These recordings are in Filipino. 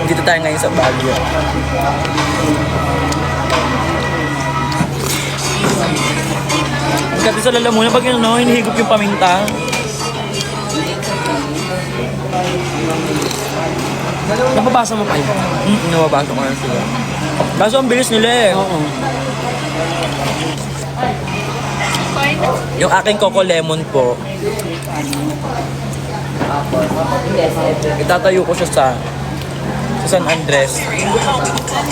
Dito tayo ngayon sa Baguio. Kasi sa lalamunan, pag yun, no, hinihigop yung paminta. Nababasa mo pa yun? Nababasa ko na sila. Kaso ang bilis nila eh. Oo. Yung aking Coco Lemon po, itatayo ko siya sa San Andres.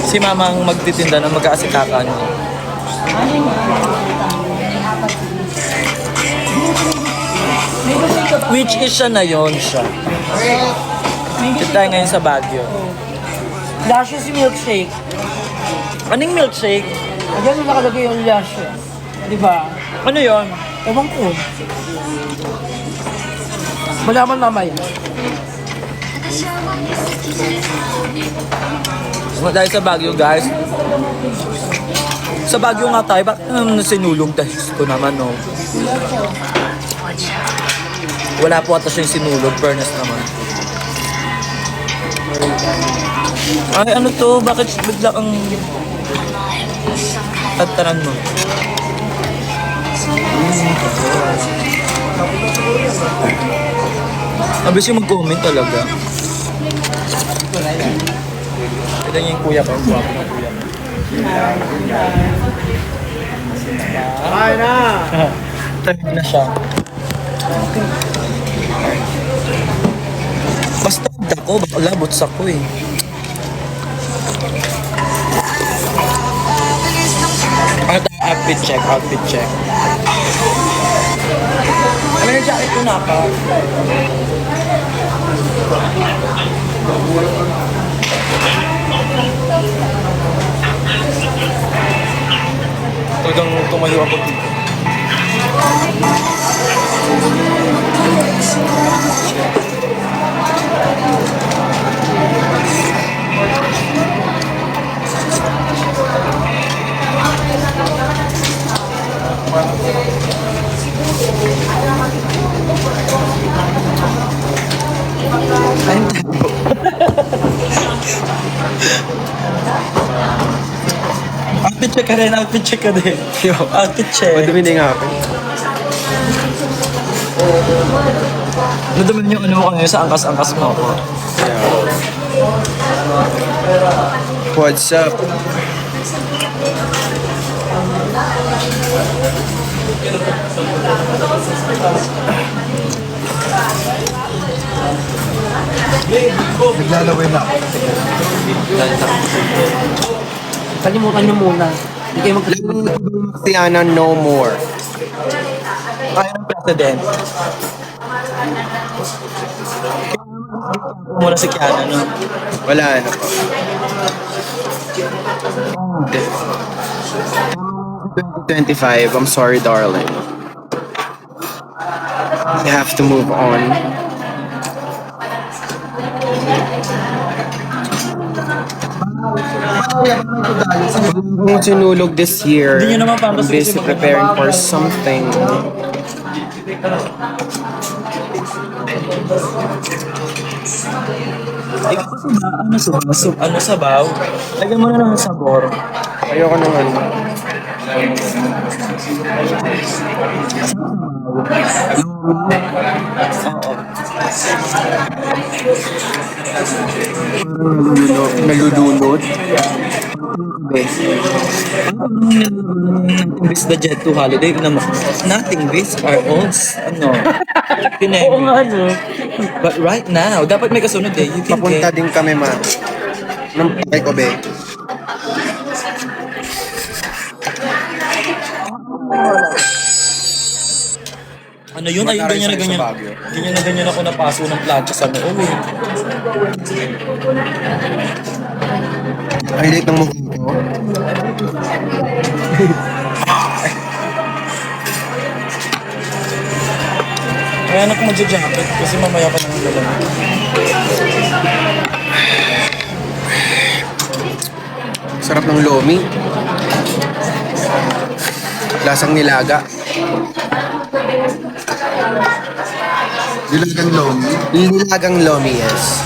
Si mamang magtitinda ng mag-aasikakan. Which is siya na yun siya. Dito tayo ngayon sa Baguio. Lashes yung milkshake. Anong milkshake? Ayan yung nakalagay yung lashes. Diba? Ano yun? Ewan ko. Malaman mamaya. Kung tayo sa Baguio, guys. Sa Baguio nga tayo, bakit sinulog tayo ko naman, no? Wala po ata siya yung sinulog, fairness naman. Ay, ano to? Bakit bigla kang tataran mo? Abis yung mag-comment talaga. Ito yung kuya ko. Ang guwapo ng kuya ko. Ay na! Tayo na siya. Basta ako, labot sa ko eh. Ano tayo? Outfit check, outfit check. Ano yung jacket ko na pa? Talagang tumayo ako dito. Outfit check ka rin, outfit check ka din. Outfit check. Madumi na nga ako. Nadumi yung ano ko ngayon sa angkas-angkas mo ako. What's up? Naglalawin na. Kalimutan nyo muna. Hindi kayo Maxiana, no more. Kaya ng president. Muna si Kiana, no? Wala na po. 2025, I'm sorry, darling. You have to move on. Kung sinulog this year, Hindi nyo naman parang I'm busy preparing for something. Ano sabaw? Lagyan mo na lang ng sabor. Ayoko naman. Nalulunod. Imbis the Jet to Holiday, nothing this our own, ano, Oo nga, no? But right now, dapat may kasunod eh. You can Papunta get, din kami, ma. Nang pakay ko, be. ano yun, ayun, ganyan na ganyan. Ganyan na ganyan ako napaso ng plancha sa noo eh. Ay, late ng mukha ko. Kaya na ako magja-jacket kasi mamaya pa nang dalang. Sarap ng lomi. Lasang nilaga. Nilagang lomi? Nilagang lomi, yes.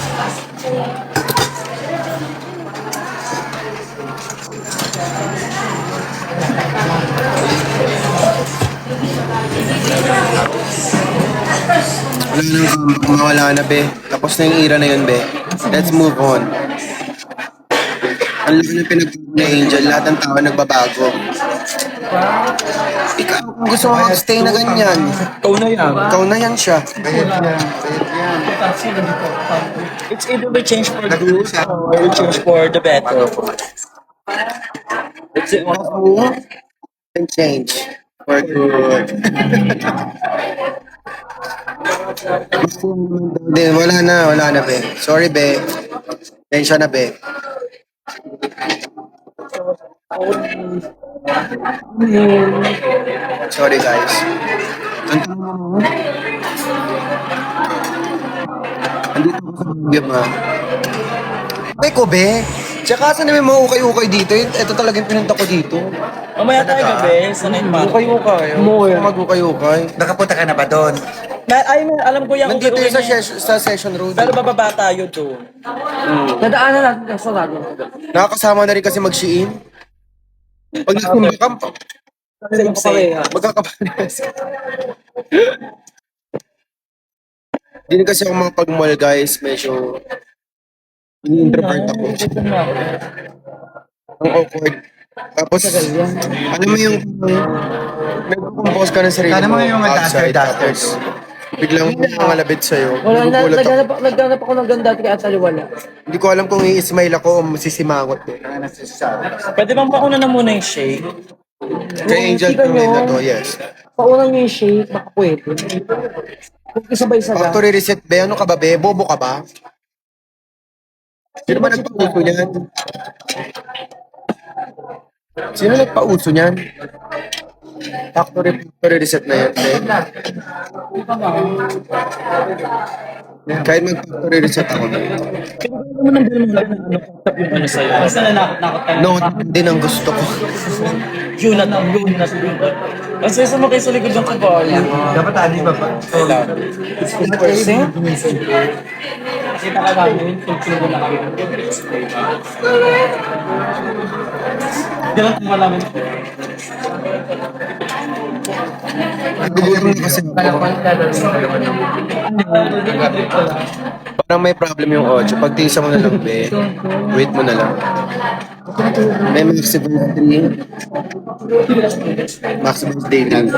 Mawala na, be. Tapos na yung era na yun, be. Let's move on. Ang laki ng pinagbago ni Angel, lahat ng tao nagbabago. Ikaw, kung gusto mo mag-stay na ganyan, Ikaw na yan. ikaw na yan siya. It's either we change for the good or we change for the better. It's it. Oo. Can change for good. Hindi, wala na, be. Sorry, be. Tensya na, be. Sorry, guys. Andito ko sa Baguio, ma. Ko, be. Tsaka saan namin mga ukay-ukay dito? Ito talaga yung pinunta ko dito. Mamaya tayo gabi sa night party. Ukay-ukay. Umuwi. Mag-ukay-ukay. Nakapunta ka na ba doon? Alam ko yung Nandito yun ukay-ukay sa session road. pero bababa tayo doon. Nadaanan natin ka sa lado. Nakakasama na rin kasi mag-Shein. Pag nagsimba ka, magkakapares. Hindi na kasi ako makapag-mall, guys. Medyo introvert ako. Ang awkward. Tapos, alam mo yung nag-compose ka ng sarili Sana mo mga yung outside. duster. Tapos, biglang may mga labit sa'yo. Wala na, Magugulat ako. naghanap ako ng ganda kaya taliwala. Hindi ko alam kung i-smile ako o masisimangot ko. Pwede bang pauna na muna yung shake? Kay Angel Kita nyo, na to, yes. paunang yung shake, baka pwede. Kung isabay sa Factory reset, be. Ano ka ba, be? Bobo ka ba? Sino ba nagpauso niyan? Sino nagpauso niyan? Factory reset na yan, be. Kahit mag-factory reset ako. Ano nang bilhin mo na yung ano sa'yo? Basta na nakakot ka. No, din ang gusto ko. Yun na. Kasi sa mga kayo sa likod ng kabayo. Dapat ani ba pa? Person? Kita ka namin, tulog na kami. Ganun tama namin. Nagugutom na kasi ako. Parang may problem yung audio. Pag tisa mo na lang, be. Wait mo na lang. May maximum 3. Maximum daily.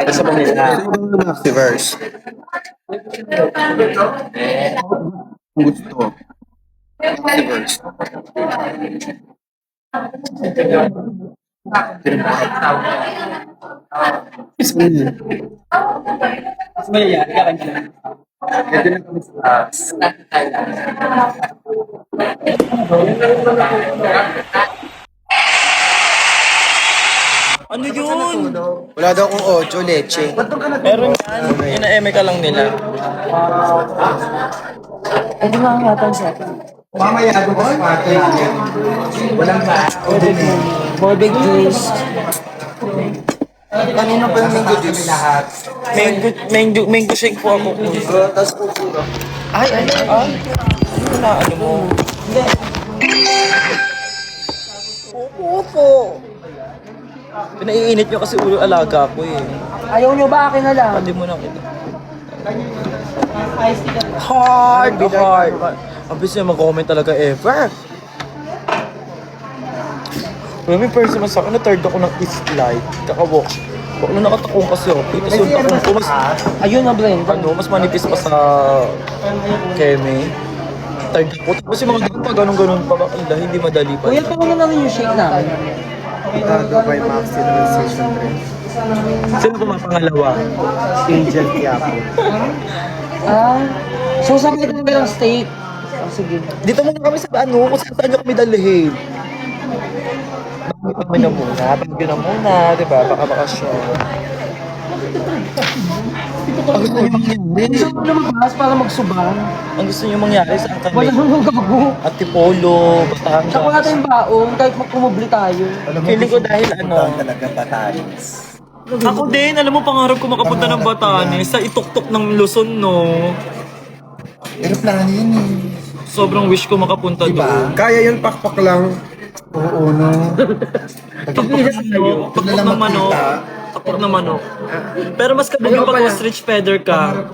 Sa Manila. Maxiverse. Gusto. Maxiverse. Mas maya, ikaw ka lang. Ano yun? Wala daw akong audio, leche. Meron yan. Ina-eme ka lang nila. Pwede nga ang yatan sa atin. Mamaya doon ka sa party natin. Walang ba? More big juice. Kanino pa yung mango juice? Lahat. Mango shake po ako. Tapos pupuro. Ay. Ano na, ano mo? Hindi. Opo. Pinaiinit nyo kasi ulo alaga ko eh. Ayaw nyo ba? Akin na lang. Pwede mo na kita. Hard! Ang bilis niya mag-comment talaga ever. May person man sa akin na third ako ng East Light. Kakawalk. Ano nakatakong kasi ako. Ito so takong ko mas, Ayun na, blend. mas manipis pa sa Keme. Third ako. Tapos yung mga pa ganun-ganun pa. Hindi madali pa. Kuya, paano na rin yung shake namin? Dubai Max Civilization Sino pa pangalawa? Angel Quiapo. So sabi ko ng steak. Sige. Dito muna kami sa kung saan nyo kami dalhin. Bagyo na muna, di ba? Baka bakasyon. Ang gusto nyo mangyari? Gusto mo lumabas para magsuban? Ang gusto nyo mangyari sa Wala kami? nang gago. Antipolo, Tsaka wala Batangas. tayong baong kahit magkumubli tayo. Feeling ko dahil ano. Talaga Batanes. Ako din, alam mo, pangarap ko makapunta ng Batanes sa ituktok ng Luzon, no? Aeroplano yun eh. Sobrang wish ko makapunta doon. Kaya yun, pakpak lang. Oo, no. Pakpak ng manok. takot na manok. Pero mas kabog yung pag ostrich feather ka.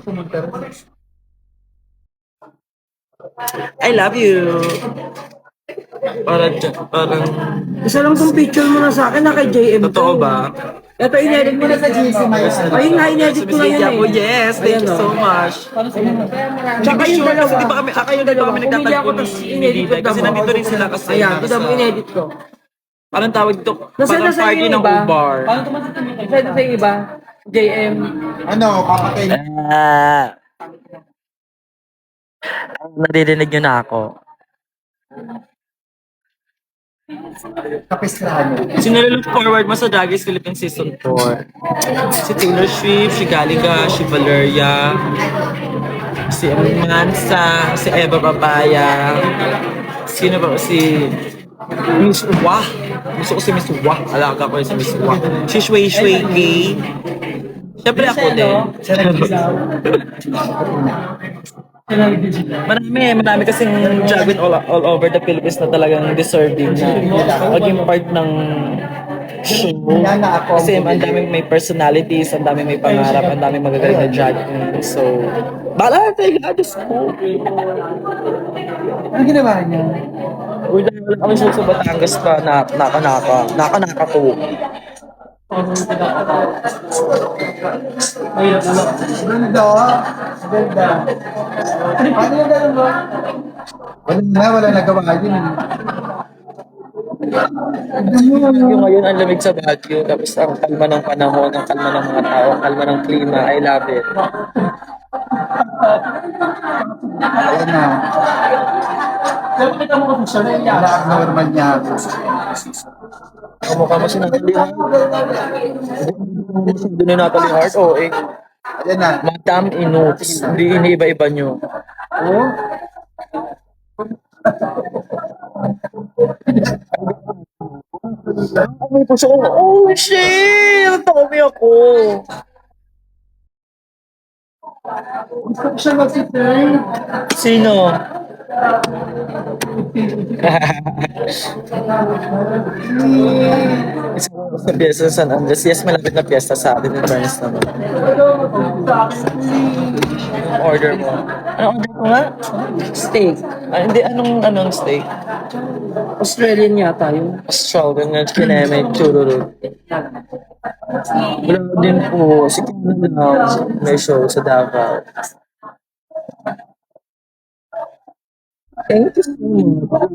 I love you. Parang, Isa lang tong picture mo na sa akin na kay JM. totoo ba? Ito, inedit mo na sa GC. Ayun nga, inedit ko na yan Ako, eh. yes, thank you so much. Tsaka yung dalawa. Di ba kami, yung dalawa kami Pumili ako, nagtatagpo tapos ni inedit ko. Kasi nandito rin sila kasi. Ayan, ito mo inedit ko. Parang tawag dito, Nasa parang nasa party yung ng iba. Ubar. Nasa sa yung iba. JM. Ano, papatay. Naririnig nyo na ako. Kapistrano. Sino look forward mo sa Drag Race Philippines Season 4? Si Taylor Swift, si Galiga, si Valeria, si Mansa, si Eva Papaya, sino ba? Si Miss Wah. Gusto ko si Miss Wah. Alaga ko si Miss Wah. Si Shui Shui K. Siyempre ako din. Marami kasing drag queen all over the Philippines na talagang deserving na maging part ng show. Kasi ang daming may personalities, ang daming may pangarap, ang daming magagaling na drag queen. So, bahala tayo gadis ko. Ano ginawa niya? Uy, dahil wala kami sa Batangas pa na naka ko. Ganda. Ganda. Ano yung gano'n mo? Wala nagawa yun. Yung ngayon ang lamig sa Baguio, tapos ang kalma ng panahon, ang kalma ng mga tao, ang kalma ng klima. I love it. Ayan na. Wala abnormal niya. Kamukha mo si Natalie Hart. Doon na Natalie Hart, oo eh. Ayan na. Madam Inoops. Hindi iniiba-iba nyo. Oh? May puso ko. Oh shit! Natami ako. Gusto ko siya mag-sit-turn. Sino? Isa ko sa piyesta sa San Andres. Yes, malapit na piyesta sa atin in fairness naman. Anong order mo? Anong order mo nga? Steak. Hindi, anong steak? Australian yata yun. Australian na kineme, chururu. Wala din po, si Kina na may show sa Davao. Thank you so much.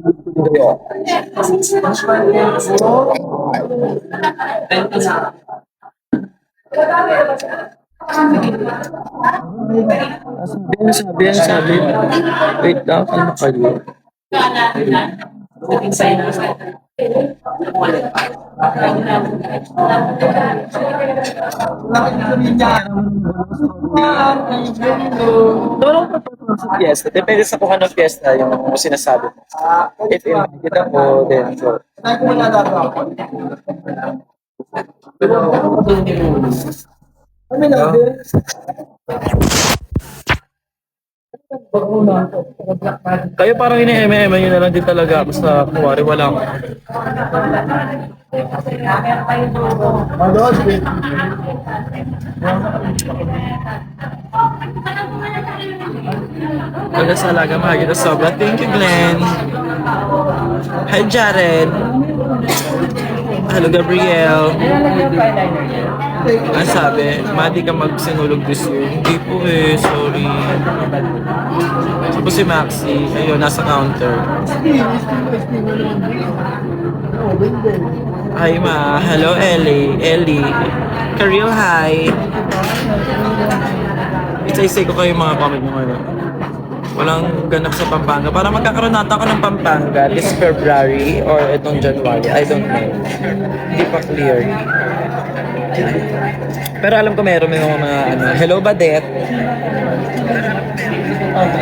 Sabi. Wait lang, ano kayo? Tulong pa sa fiesta. Depende sa kung anong fiesta yung sinasabi mo. If invited ako, then go. Saan ko manadaba ako? Ano na? Kayo parang ini-eme-eme nyo na lang din talaga. Basta kuwari wala ko. Manood, wait. Hanggang sa alaga mahagit na sobra. Thank you, Glenn. Hi, Jared. Hello, Gabriel. Ang sabi, madi ka magsinulog this year. Hindi po eh, sorry. Tapos si Maxi, ayun, nasa counter. Hi ma, hello Ellie. Kareel, hi. Isa-isa ko kayo mga comment mo ngayon. Walang ganap sa Pampanga. Para magkakaroon natin ako ng Pampanga this February or itong January. I don't know. Hindi pa clear. Pero alam ko meron may mga ano. Hello, Badet.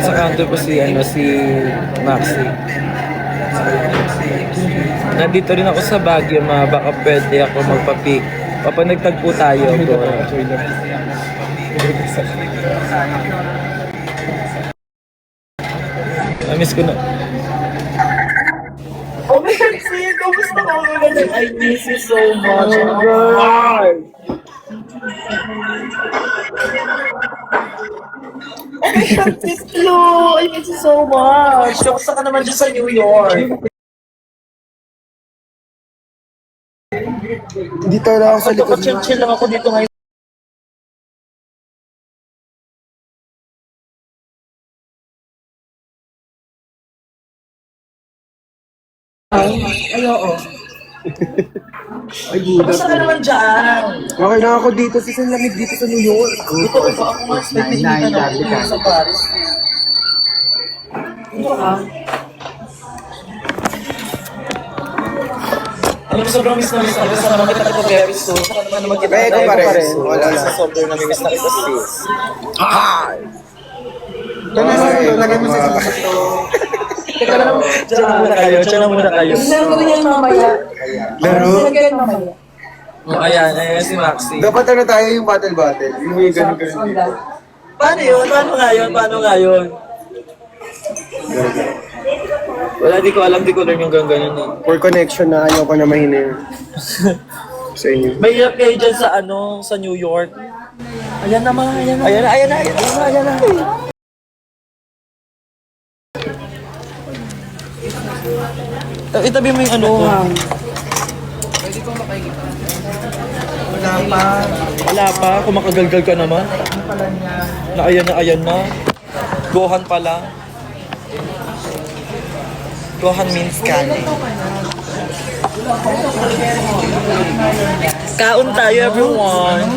Sa counter ko si Maxi. Nandito rin ako sa Baguio, baka pwede ako magpa-pick. Kapag nagtagpo tayo. Namiss ko na. Oh my God, see, kamusta ka? I miss you so much. Oh my God. Miss Flo! I miss you so much! Kamusta ka naman dyan sa New York? Dito lang ako sa likod. Chill lang ako dito ngayon. Ay, oo. Kamusta ka naman dyan? Okay lang ako dito. Sa lamig dito sa New York. Ito, iba ako nga. May initan ako sa Paris. Ito ka. Alam mo, sobrang miss na miss ako. Sana naman kita ito very soon. Sana naman magkita Kaya ko tayo pa rin. very soon. Wala. Sa sobrang na miss na kita sis. Lagay mo sa ito. Teka lang, dyan na muna kayo. Dyan na muna kayo. Laro yan mamaya. Laro? Lagyan mamaya. Oh, ayan si Maxi. Dapat ano tayo yung battle. Yung may ganun-ganun dito. Paano yun? Paano nga yun? Wala, di ko alam. Di ko alam yung ganyan eh. For connection na ayaw ko na mahina yun. Sa inyo. May hirap kayo dyan sa sa New York. Ayan na. Itabi mo yung ano. Wala pa. Kumakagalgal ka naman. Ayan na. Gohan pala. Gohan means kanin. Kaon tayo, everyone.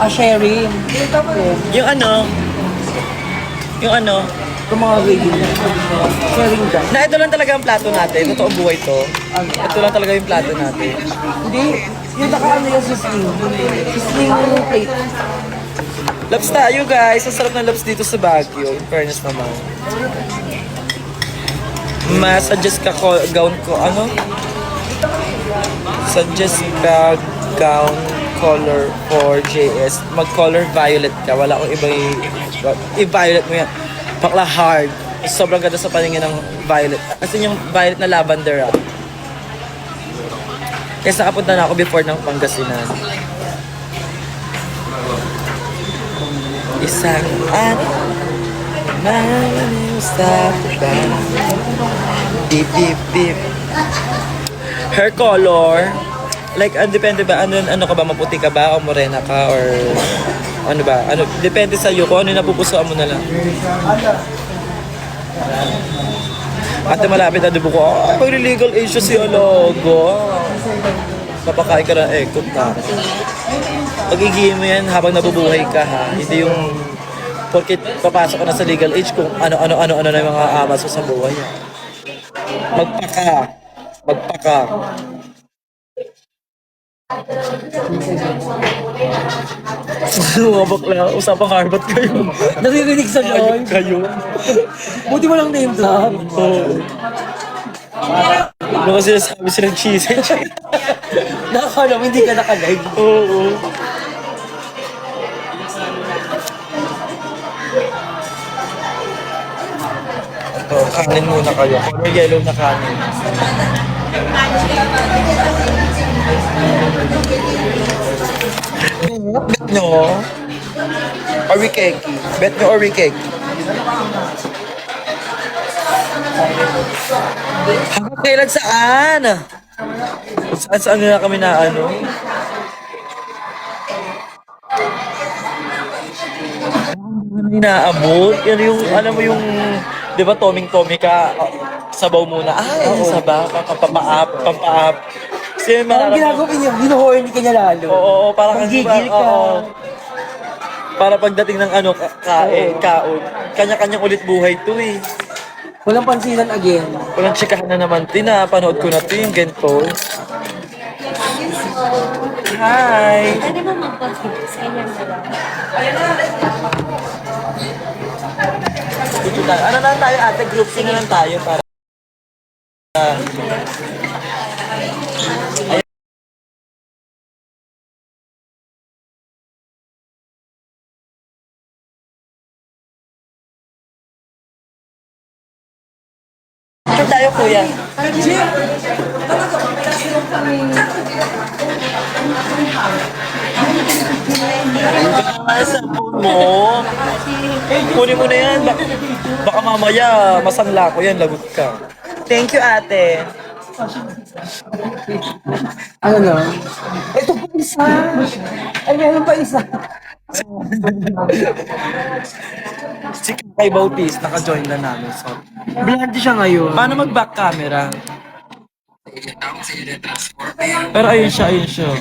Sharing. Yung ano, Yung mga regular. Sharing ka. na ito lang talaga ang plato natin. Totoong buhay to. Ito lang talaga yung plato natin. Hindi. Yung nakaano yung sisling. Sisling yung plate. Labs tayo, guys. Ang sarap ng labs dito sa Baguio. In fairness naman. Suggest ka ko, gown ko, ano? Suggest ka gown color for JS. Mag-color violet ka. Wala akong i-violet mo yan. Bakla hard. Sobrang ganda sa paningin ng violet. Kasi yung violet na lavender ah. Kaya nakapunta na ako before ng Pangasinan. Isang stop ba? Beep, beep, beep. Hair color. Like, depende ba? Ano ka ba? Maputi ka ba? O morena ka? Or ano ba? Depende sa'yo. Kung ano yung napupusuan mo na lang. Ate, malapit na dubo ko. Pag-legal age siya si Alogo. Papakain ka na ekot ha. Pag-igihin mo yan habang nabubuhay ka ha. Hindi yung porkit papasok ka na sa legal age kung ano na yung mga amas mo sa buhay. Magpaka. Mga bakla, usapang Harvard kayo. Naririnig sa loob. Kayo. Buti mo lang name drop. Oo. Ano kasi sinasabi silang cheese? Nakakala mo hindi ka nakalag. Oo. Ito, kanin muna kayo. Color yellow na kanin. Bet nyo? Or we cake? Bet nyo or we cake? Hanggang kailan saan? Saan na kami na ano? Inaabot. Yan yung, alam mo yung, di ba, toming-tommy ka, sabaw muna. Ay, sabaw, pampaap. Kasi Parang ginagawa niya, hinuhorny ka niya lalo. Oo, parang Gigil ka. oo. Para pagdating ng ano, kaon, kanya-kanyang ulit buhay to eh. Walang pansinan again. Walang chikahan na naman, pinapanood ko na to yung ganito. Hi! Pwede ba mag-contribute sa kanyang dalawa? Dito tayo. Ano na tayo ate? Group sing na lang tayo para... Dito tayo kuya. Sa phone mo. Kunin mo na yan. Baka mamaya masangla ko yan. Lagot ka. Thank you, ate. Ano na? Ito pa isa. Ay, meron pa isa. Si Kay Bautista, naka-join na namin. So, Blondie siya ngayon. paano mag-back camera? Pero ayun siya, ayun siya.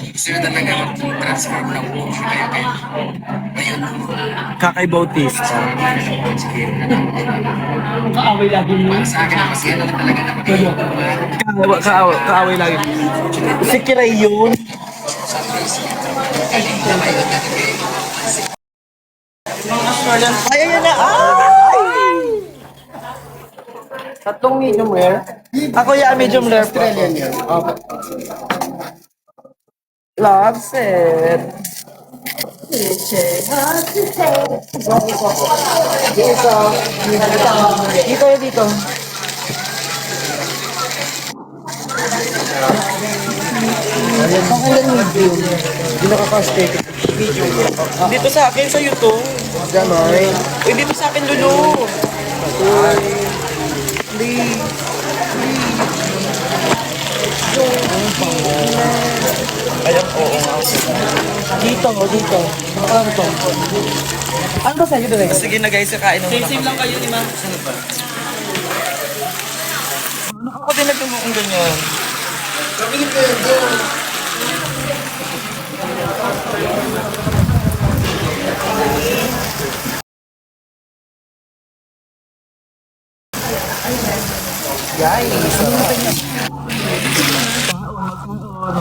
Kakay Bautista. Kaaway lagi. Si Kiray yun. Ay, ayan na. Ay! Tatlong medium rare. Ako yan, medium rare po. Australian yun. Okay. Loves it. Dito, dito. Pangalan medium. Hindi nakaka-aesthetic. Dito sa akin, sa YouTube. Ganon. Uy, dito sa akin, Lulu. Ayan, oo nga. Dito, dito. Ano to? Ano ba sa'yo direct? Sige na guys, kakain na muna. Same lang kayo ni ma'am. Ano ako din nagmumukhang ganyan?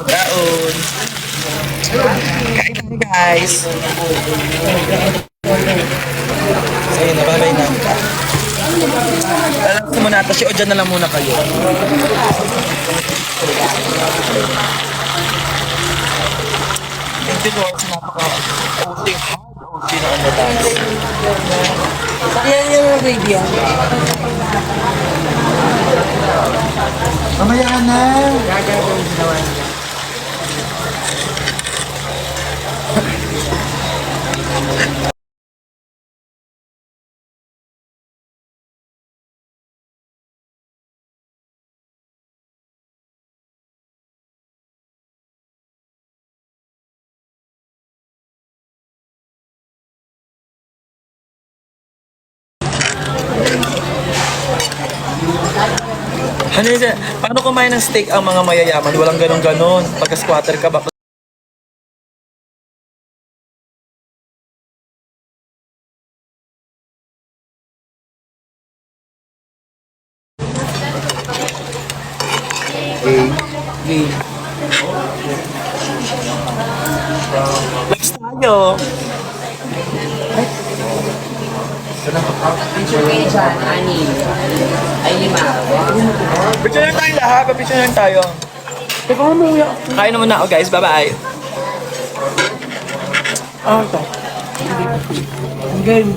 Kaon. Kain tayo guys. Ayun na, bye-bye na. Alam ko muna ata si Ojan na lang muna kayo. Thank you Lord sa napaka-outing hard na ano tayo. Yan yung radio. Mamaya ka na. Ano yun? Paano kumain ng steak ang mga mayayaman? Walang ganon-ganon. Pagka squatter ka, baka Lex tayo. Picture kayo dyan, ani. Ay, 5. Picture lang tayo lahat. Picture lang tayo. Teka, umuwi ako. Kain na muna ako guys. Bye-bye. Ah, ito. Game.